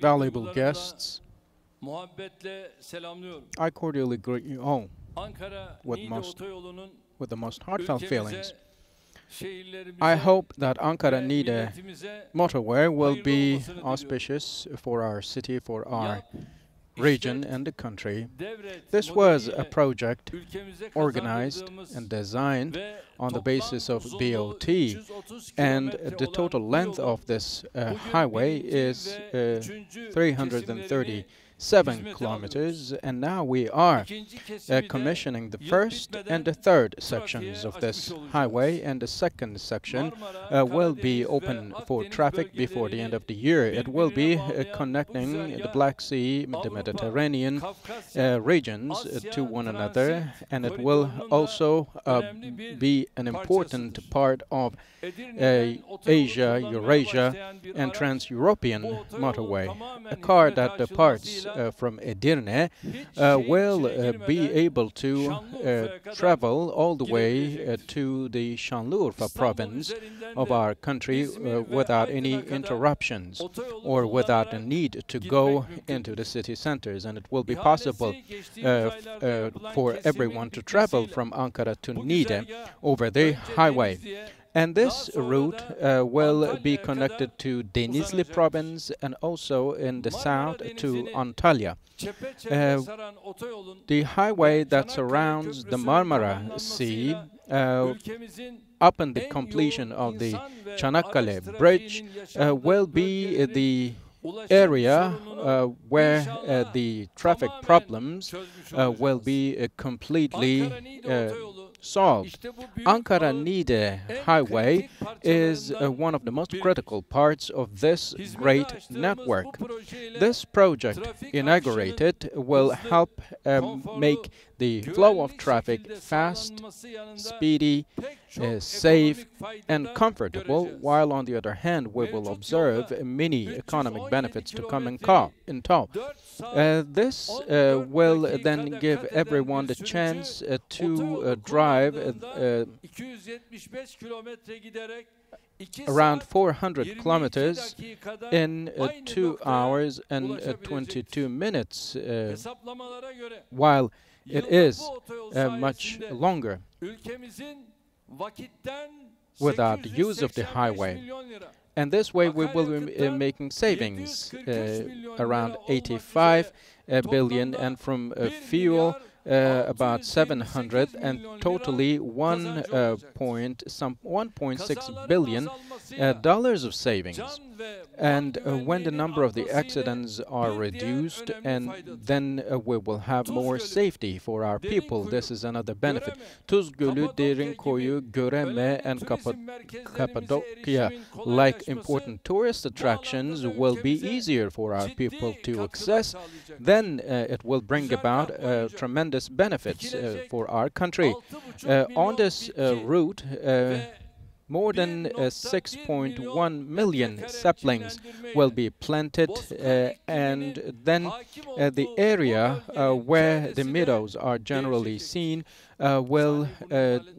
valuable guests, I cordially greet you all with the most heartfelt feelings. I hope that Ankara-Niğde motorway will be auspicious for our city, for our region and the country. This was a project organized and designed on the basis of BOT, and the total length of this highway is 337 kilometers, and now we are commissioning the first and the third sections of this highway, and the second section will be open for traffic before the end of the year. It will be connecting the Black Sea, the Mediterranean regions to one another, and it will also be an important part of Asia, Eurasia, and Trans-European motorway. A car that departs from Edirne will be able to travel all the way to the Şanlıurfa province of our country without any interruptions or without a need to go into the city centers, and it will be possible for everyone to travel from Ankara to Niğde over the highway. And this route will be connected to Denizli province and also in the south to Antalya. The highway that surrounds the Marmara Sea up in the completion of the Çanakkale Bridge will be the area where the traffic problems will be completely solved. Ankara-Niğde Highway is one of the most critical parts of this great network. This project, inaugurated, will help make the flow of traffic fast, speedy, safe, and comfortable, while on the other hand we will observe many economic benefits to come in tow. This will then give everyone the chance to drive around 400 kilometers in 2 hours and 22 minutes, while it is much longer without the use of the highway. And this way we will be making savings around 85 billion, and from fuel about 700, and totally 1.6 billion dollars of savings. And when the number of the accidents are reduced, and then we will have more safety for our people. This is another benefit. Tuz Gölü, Derinkoyu, Göreme, and Cappadocia, like important tourist attractions, will be easier for our people to access. Then it will bring about tremendous benefits for our country. On this route, more than 6.1 million saplings will be planted, and then the area where the meadows are generally seen will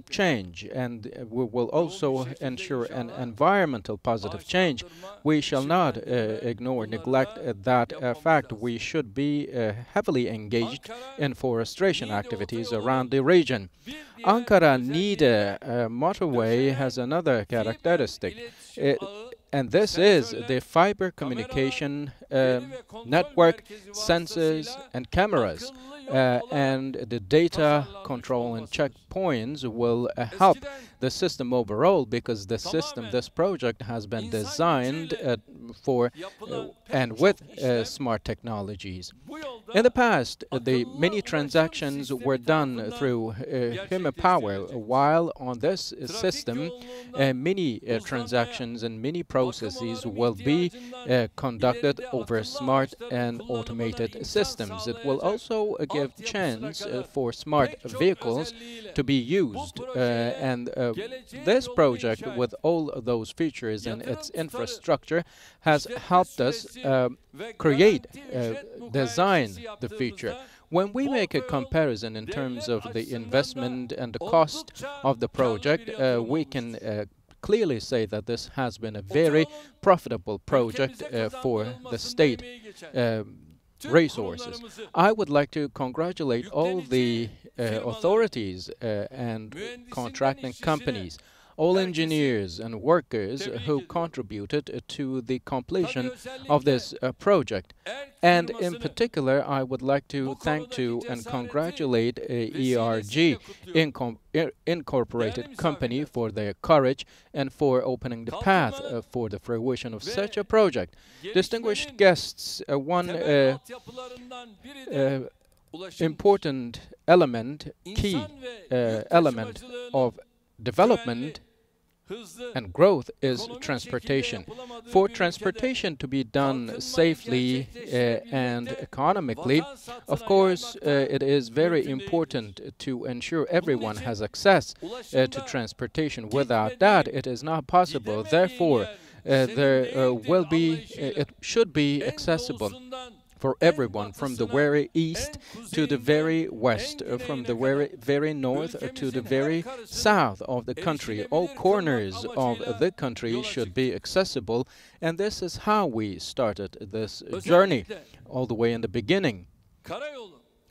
change, and we will also ensure an environmental positive change. We shall not ignore, neglect that fact. We should be heavily engaged in forestation activities around the region. Ankara-Niğde motorway has another characteristic, and this is the fiber communication network, sensors and cameras, and the data control and checkpoints will help the system overall, because the system, this project, has been designed for and with smart technologies. In the past, the many transactions were done through human power, while on this system, many transactions and many processes will be conducted over smart and automated systems. It will also give chance for smart vehicles to be used, and this project, with all those features and its infrastructure, has helped us create, design the future. When we make a comparison in terms of the investment and the cost of the project, we can clearly say that this has been a very profitable project for the state resources. I would like to congratulate all the authorities and contracting companies, all engineers and workers who contributed to the completion of this project. And in particular, I would like to thank and congratulate ERG Incorporated Company for their courage and for opening the path for the fruition of such a project. Distinguished guests, one important element, key element of development and growth is transportation. For transportation to be done safely and economically, of course, it is very important to ensure everyone has access to transportation. Without that, it is not possible. Therefore, it should be accessible for everyone, from the very east to the very west, from the very north to the very south of the country. All corners of the country should be accessible, and this is how we started this journey, all the way in the beginning.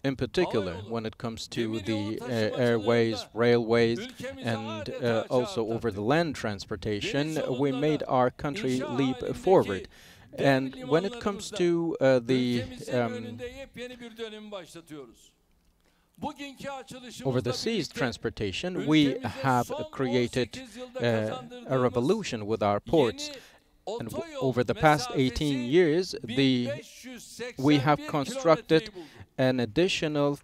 In particular, when it comes to the airways, railways, and also over the land transportation, we made our country leap forward. And when it comes to the over the seas transportation, we have created a revolution with our ports. And over the past 18 years, we have constructed an additional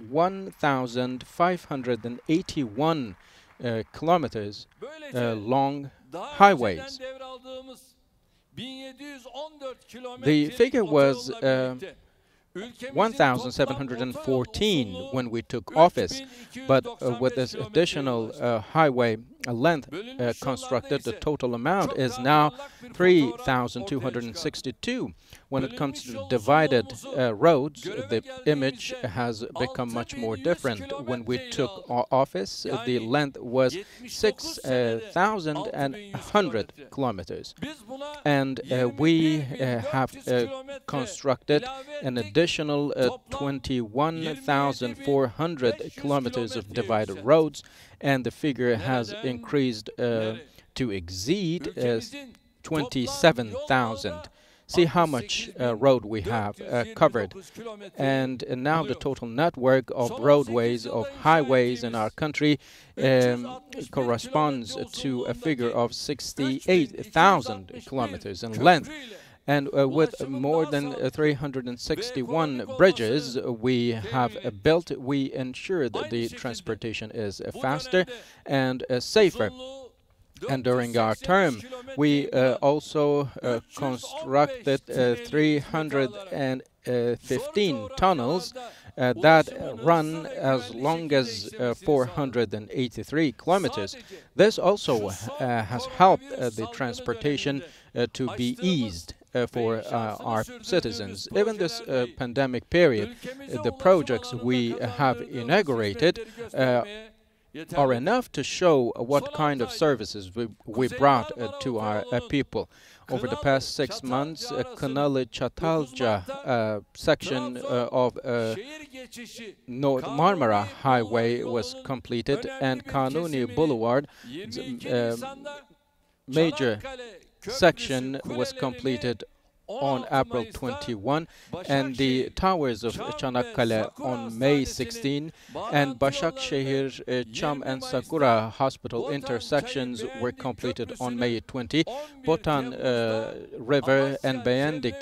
1,581 kilometers long highways. The figure was 1,714 when we took office, but with this additional highway length constructed, the total amount is now 3,262. When it comes to divided roads, the image has become much more different. When we took office, the length was 6,100 kilometers. And we have constructed an additional 21,400 kilometers of divided roads, and the figure has increased to exceed 27,000. See how much road we have covered. And now the total network of roadways, of highways in our country corresponds to a figure of 68,000 kilometers in length. And with more than 361 bridges we have built, we ensure that the transportation is faster and safer. And during our term, we also constructed 315 tunnels that run as long as 483 kilometers. This also has helped the transportation to be eased for our citizens. Even this pandemic period, the projects we have inaugurated are enough to show what kind of services we brought to our people. Over the past 6 months, Kanalı-Çatalca section of North Marmara Highway was completed, and Kanuni Boulevard major section was completed on April 21, and the towers of Çanakkale on May 16, and Başakşehir, Çam and Sakura Hospital intersections were completed on May 20. Botan River and Beğendik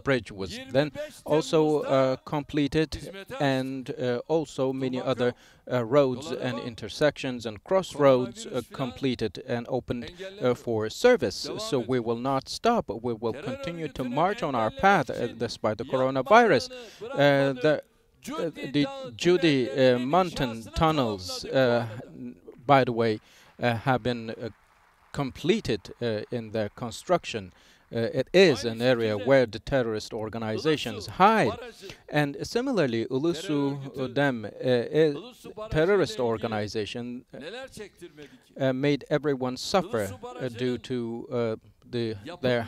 Bridge was then also completed, and also many other roads and intersections and crossroads completed and opened for service. So we will not stop. We will continue to march on our path despite the coronavirus. The Judy mountain tunnels, by the way, have been completed in their construction. it is an area where the terrorist organizations hide. And similarly, Ulusu Dem, a terrorist organization, made everyone suffer due to their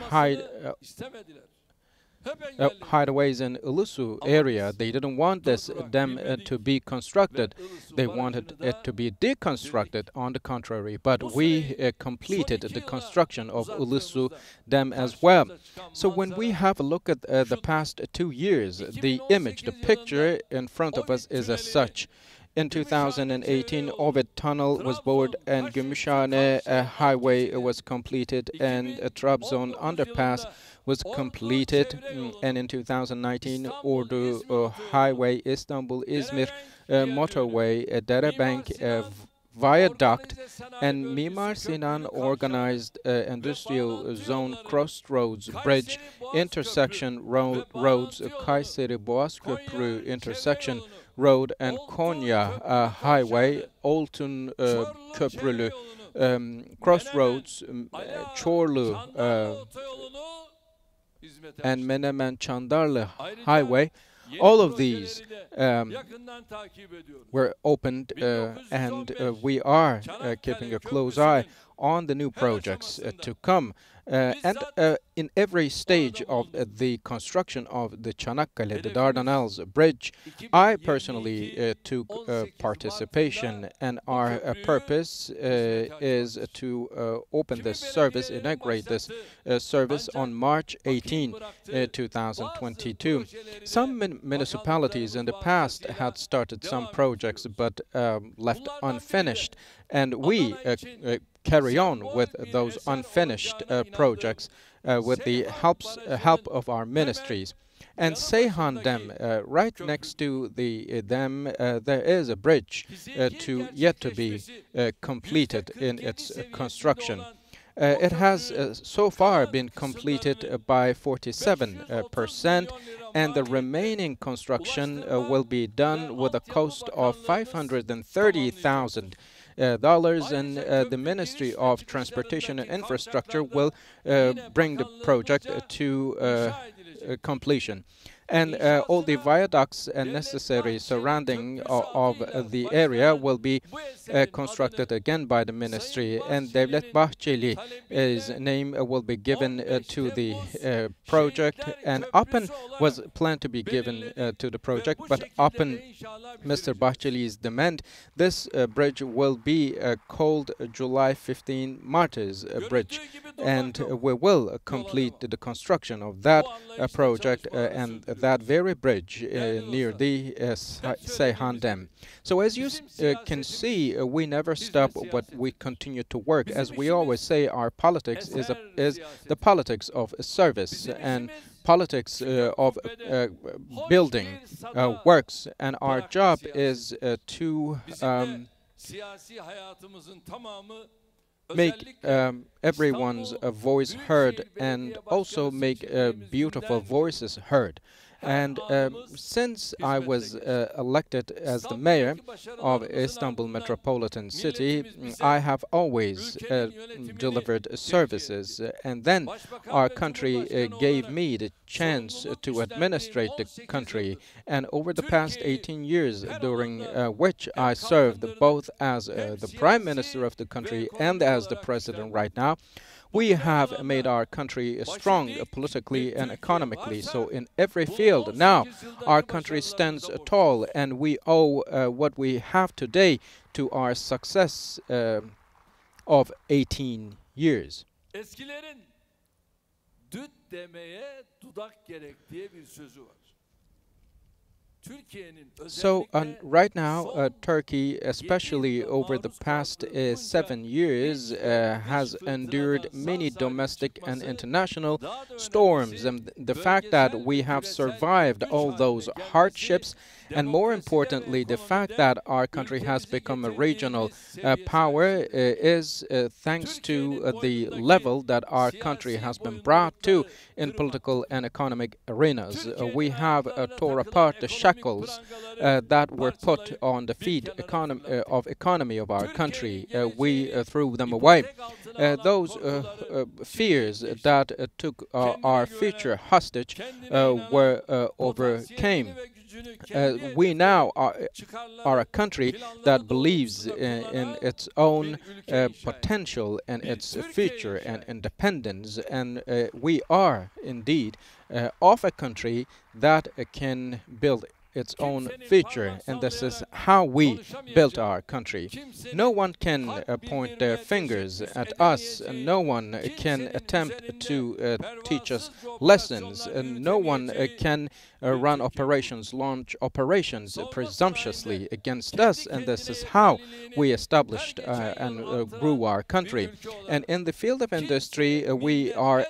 hideaways in Ulusu area. They didn't want them to be constructed. They wanted it to be deconstructed, on the contrary. But we completed the construction of Ulusu Dam as well. So when we have a look at the past 2 years, the image, the picture in front of us is as such. In 2018, Ovid Tunnel was bored and Gümüşhane Highway was completed, and a Trabzon underpass was completed. And in 2019, Ordu Highway, Istanbul-İzmir motorway, Derebank viaduct, and Mimar Sinan organized industrial zone crossroads bridge intersection roads, Kayseri Boğaz Köprü intersection road, and Konya Highway, Oltun Köprülü crossroads, Çorlu and Menemen Çandarlı Highway. All of these were opened, and we are keeping a close eye on the new projects to come. And in every stage of the construction of the Çanakkale, the Dardanelles bridge, I personally took participation, and our purpose is to open this service, inaugurate this service on March 18, 2022. Some municipalities in the past had started some projects but left unfinished, and we carry on with those unfinished projects with the help of our ministries. And Seyhan Dam, right next to the dam, there is a bridge yet to be completed in its construction. It has so far been completed by 47%, and the remaining construction will be done with a cost of $530,000. And the Ministry of Transportation and Infrastructure will bring the project to completion. And all the viaducts necessary surrounding of the area will be constructed again by the ministry, and Devlet Bahçeli's name will be given to the project. And upon was planned to be given to the project, but upon Mr. Bahçeli's demand, this bridge will be called July 15 Martyrs Bridge, and we will complete the construction of that project and that very bridge near the Seyhan Dam. So as you can see, we never stop, but we continue to work. As we always say, our politics is the politics of service and politics of building works, and our job is to make everyone's voice heard, and also make beautiful voices heard. And since I was elected as the mayor of Istanbul Metropolitan City, I have always delivered services. And then our country gave me the chance to administrate the country. And over the past 18 years, during which I served both as the Prime Minister of the country and as the President right now, we have made our country strong politically and economically. So in every field now, our country stands tall, and we owe what we have today to our success of 18 years. Eskilerin düt demeye dudak gerek diye bir sözü var. So right now, Turkey, especially over the past 7 years, has endured many domestic and international storms. And the fact that we have survived all those hardships And more importantly, the fact that our country has become a regional power is thanks to the level that our country has been brought to in political and economic arenas. We have tore apart the shackles that were put on the feet of economy of our country. We threw them away. Those fears that took our future hostage were overcame. We now are a country that believes in its own potential and its future and independence, and we are indeed of a country that can build its own future, and this is how we built our country. No one can point their fingers at us, and no one can attempt to teach us lessons, and no one can run operations, launch operations presumptuously against us, and this is how we established and grew our country. And in the field of industry, we are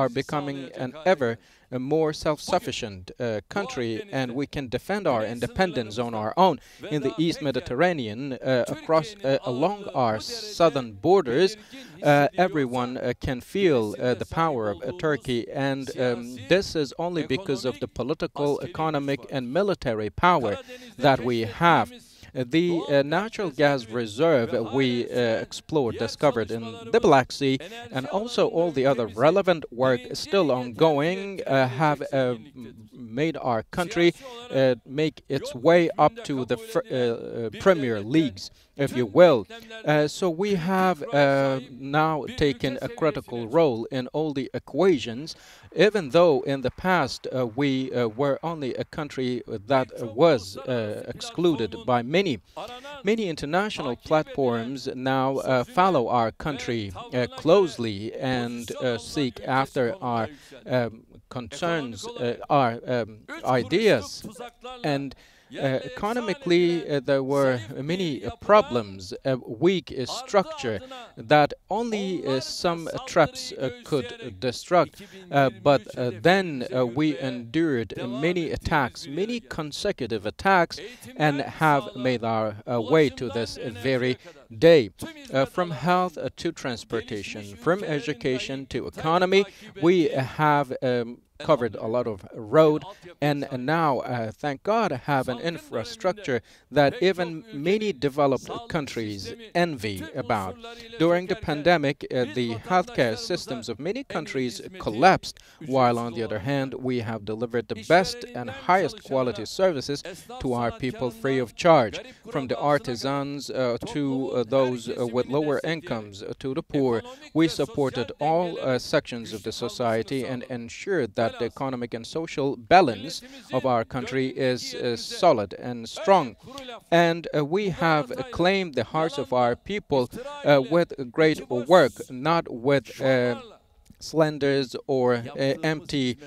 becoming an ever a more self-sufficient country, and we can defend our independence on our own in the East Mediterranean, along our southern borders. Everyone can feel the power of Turkey, and this is only because of the political, economic, and military power that we have. The natural gas reserve we discovered in the Black Sea, and also all the other relevant work still ongoing, have made our country make its way up to the Premier Leagues, if you will. So we have now taken a critical role in all the equations, even though in the past we were only a country that was excluded by many international platforms. Now follow our country closely and seek after our concerns, our ideas. And economically, there were many problems, a weak structure that only some traps could destruct. But then we endured many attacks, many consecutive attacks, and have made our way to this very day. From health to transportation, from education to economy, we have covered a lot of road, and now, thank God, have an infrastructure that even many developed countries envy about. During the pandemic, the healthcare systems of many countries collapsed, while on the other hand, we have delivered the best and highest quality services to our people free of charge, from the artisans to those with lower incomes to the poor. We supported all sections of the society and ensured that the economic and social balance of our country is solid and strong. And we have claimed the hearts of our people with great work, not with slanders or empty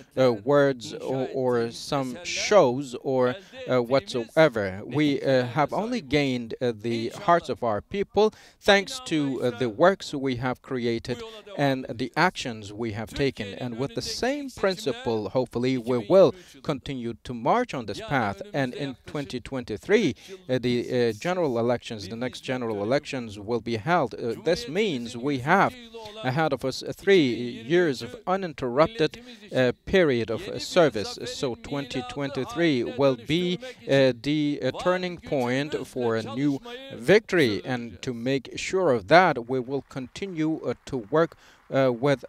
words or some shows or whatsoever. We have only gained the hearts of our people thanks to the works we have created and the actions we have taken. And with the same principle, hopefully, we will continue to march on this path. And in 2023, the general elections, the next general elections will be held. This means we have ahead of us 3 years of uninterrupted period of service. So 2023 will be the turning point for a new victory, and to make sure of that, we will continue to work with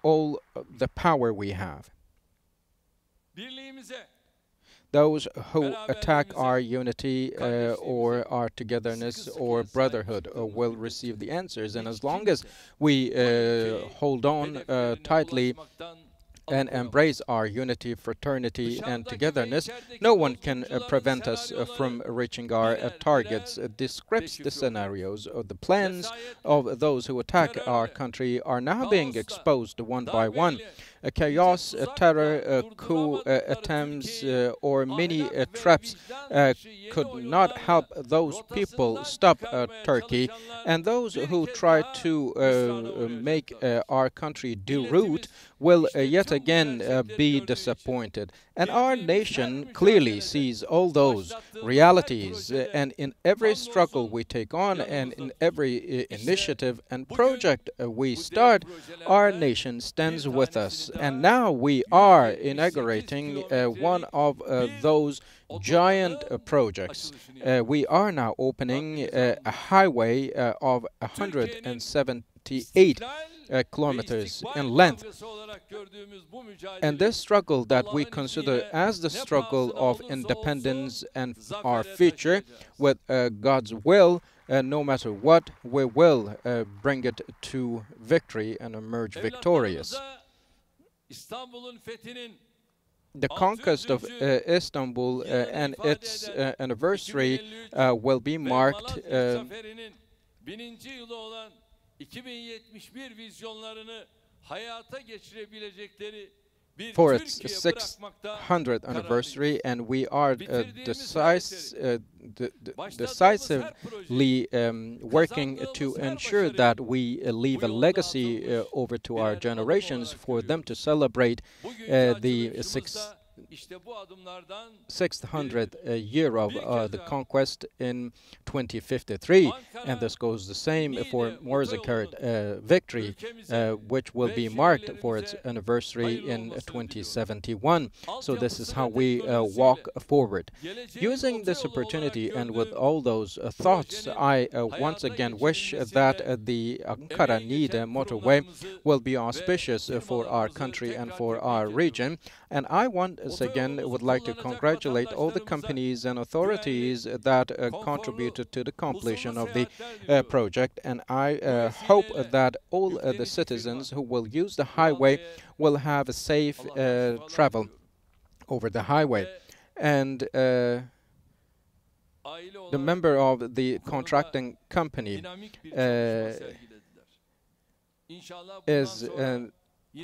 all the power we have. Those who attack our unity or our togetherness or brotherhood will receive the answers. And as long as we hold on tightly and embrace our unity, fraternity, and togetherness, no one can prevent us from reaching our targets. The scripts, the scenarios, or the plans of those who attack our country are now being exposed one by one. chaos, terror, coup attempts, or many traps could not help those people stop Turkey, and those who try to make our country deroute will yet again be disappointed. And our nation clearly sees all those realities, and in every struggle we take on and in every initiative and project we start, our nation stands with us. And now we are inaugurating one of those giant projects. We are now opening a highway of 178 kilometers in length. And this struggle that we consider as the struggle of independence and our future, with God's will, no matter what, we will bring it to victory and emerge victorious. The conquest of Istanbul and its anniversary will be marked 2071 hayata geçirebilecekleri for its 600th anniversary, and we are decisively working to ensure that we leave a legacy over to our generations for them to celebrate the 600th year of the conquest in 2053, and this goes the same for Morzakert victory, which will be marked for its anniversary in 2071. So this is how we walk forward. Using this opportunity and with all those thoughts, I once again wish that the Ankara-Niğde motorway will be auspicious for our country and for our region. And I once again would like to congratulate all the companies and authorities that contributed to the completion of the project. And I hope that all the citizens who will use the highway will have a safe travel over the highway. And the member of the contracting company is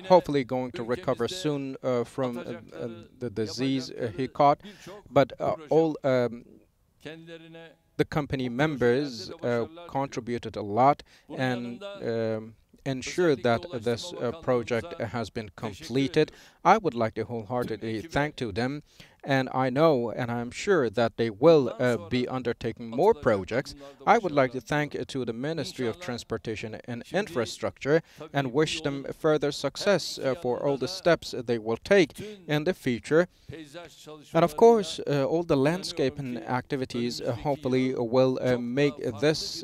hopefully going to recover soon from the disease he caught, but all the company members contributed a lot and ensure that this project has been completed. I would like to wholeheartedly thank to them, and I know and I'm sure that they will be undertaking more projects. I would like to thank to the Ministry of Transportation and Infrastructure and wish them further success for all the steps they will take in the future. And of course, all the landscaping activities hopefully will make this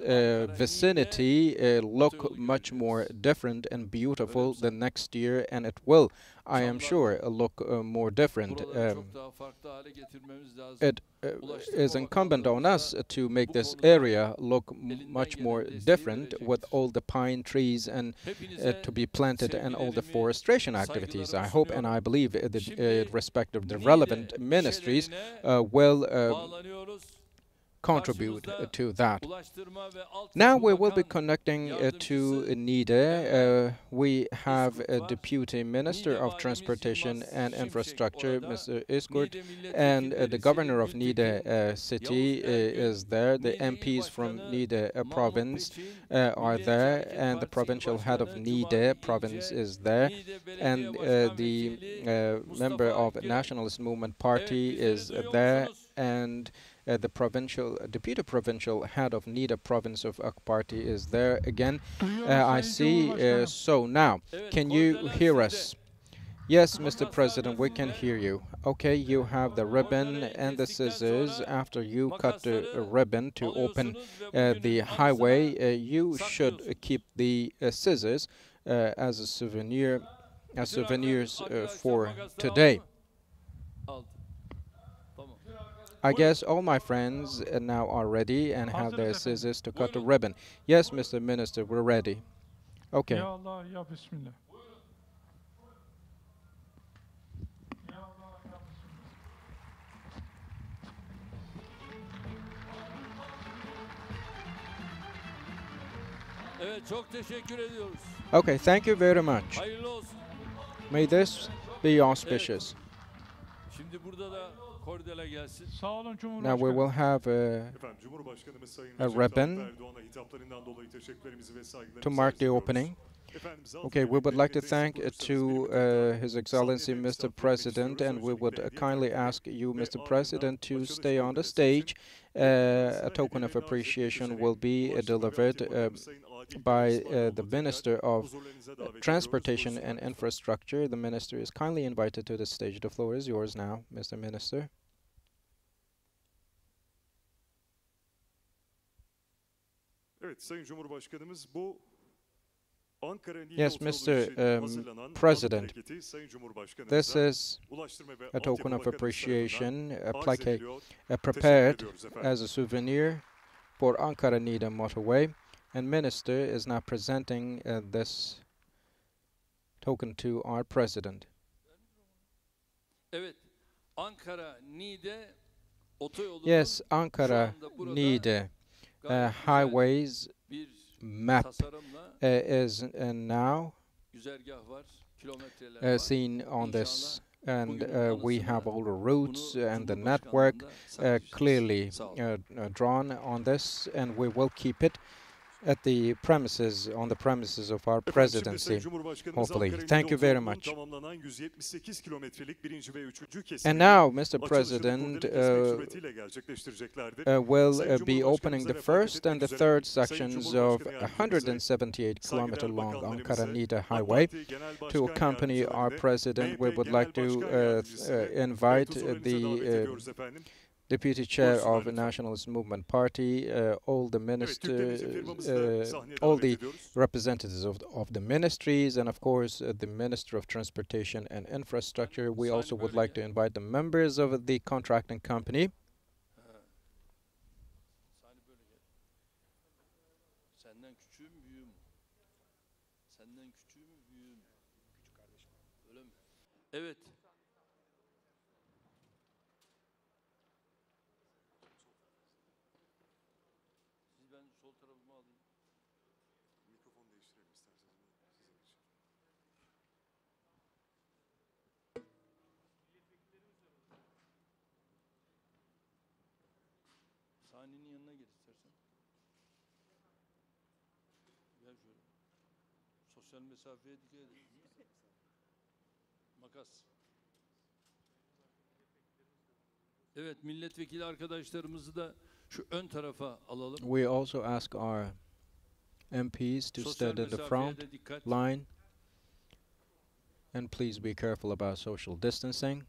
vicinity look much more different and beautiful the next year, and it will, I am sure, look more different. It is incumbent on us to make this area look much more different with all the pine trees and to be planted and all the forestation activities. I hope and I believe the respective the relevant ministries will contribute to that. Now we will be connecting to Niğde. We have a Deputy Minister of Transportation and Infrastructure, Mr. Iskurt, and the Governor of Niğde City is there. The MPs from Niğde Province are there, and the provincial head of Niğde Province is there, and the member of Nationalist Movement PARTİ is there, and the deputy provincial head of Niğde province of AK Party is there again. I see. So now, can you hear us? Yes, Mr. President, we can hear you. Okay, you have the ribbon and the scissors. After you cut the ribbon to open the highway, you should keep the scissors as a souvenir, as souvenirs for today. I guess all my friends now are ready and have their scissors to cut the ribbon. Yes, Mr. Minister, we're ready. Okay. Ya Allah, ya Bismillah. Evet, çok teşekkür ediyoruz. Okay, thank you very much. Hayırlı olsun. May this be auspicious. Şimdi burada da kordela gelsin. Sağ olun Now we Cumhurbaşkanım. will have Efendim Cumhurbaşkanımız Sayın a Recep ribbon Tayyip Erdoğan'a hitaplarından dolayı teşekkürlerimizi ve saygılarımızı to mark the arz opening. ediyoruz. Efendim, zat Okay, we would like to thank birlikte to His Excellency Mr. President, and we would kindly ask you, Mr. President, to stay on the stage. A token of appreciation will be delivered by the Minister of Transportation and Infrastructure. The Minister is kindly invited to the stage. The floor is yours now, Mr. Minister. Evet, Sayın Cumhurbaşkanımız bu Yes, Mr. President, this is a token of appreciation prepared as a souvenir for Ankara-Niğde motorway, and Minister is now presenting this token to our President. Evet, Ankara-Niğde otoyolunun Yes, Ankara-Niğde Highways bir map tasarımla is now güzergah var, kilometreler var. seen on this, and bugün we have all the routes bunu and the Cumhurbaşkanlığında network saklayacağız. clearly Sağ olun. drawn on this, and we will keep it at the premises, on the premises of our presidency, hopefully. Thank you very much. And now, Mr. President will be opening the first and the third sections of 178-kilometer-long Ankara-Niğde Highway. To accompany our President, we would like to invite the Deputy Chair of the Nationalist Movement Party, all the ministers, all the representatives of the ministries, and of course the Minister of Transportation and Infrastructure. We also would like to invite the members of the contracting company. Senden küçüğüm, büyüğüm. Senden küçüğüm, büyüğüm. Küçük kardeşim. Öyle mi? Evet. Siz ben sol tarafımı alayım. Mikrofonu değiştirelim isterseniz sizin için. Saniyenin yanına gir istersen. Gel şöyle. Sosyal mesafeye dikkat edin. Makas. Evet, milletvekili arkadaşlarımızı da şu ön tarafa alalım. We also ask our MPs to Sosyal stand in the mesafeye front de dikkat. line, and please be careful about social distancing.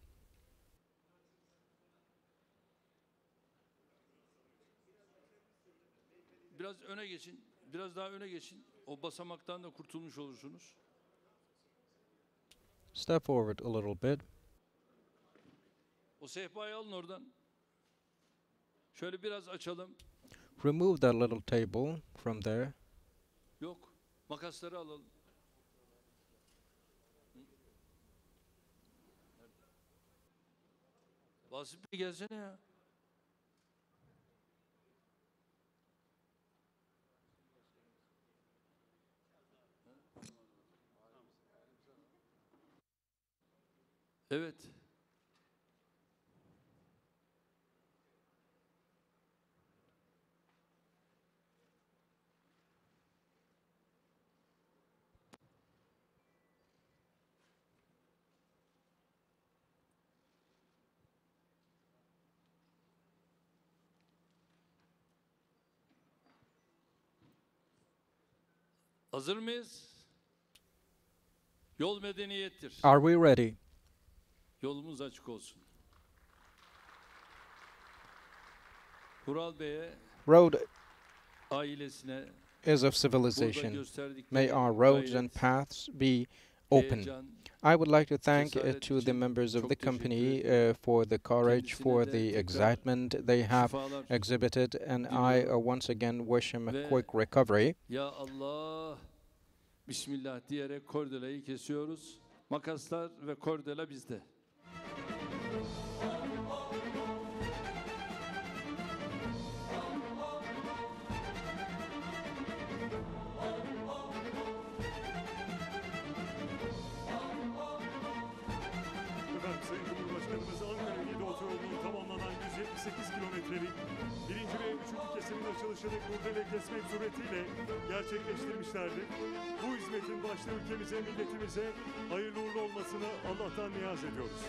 Biraz öne geçin. Biraz daha öne geçin. O basamaktan da kurtulmuş olursunuz. Step forward a little bit. O sehpayı alın oradan. Şöyle biraz açalım. Remove that little table from there. Yok. Makasları alalım. Vasip Bey gelsene ya. Evet. Hazır mıyız? Yol medeniyettir. Are we ready? Yolumuz açık olsun. Kural Bey'e, Road ailesine is of burada civilization. gösterdikleri May our roads and gayret, paths be open. heyecan, I would like to thank cesaret to the için members of çok the teşekkür company ediyorum. for the courage, Kendisine for de the tekrar excitement they have şifalar exhibited, and I diliyorum. once again wish him a Ve quick recovery. Ya Allah, Bismillah diyerek kordelayı kesiyoruz. Makaslar ve kordela bizde. 48 kilometrelik birinci ve üçüncü kesimin açılışını kurdele kesmek suretiyle gerçekleştirmişlerdir. Bu hizmetin başta ülkemize, milletimize hayırlı uğurlu olmasını Allah'tan niyaz ediyoruz.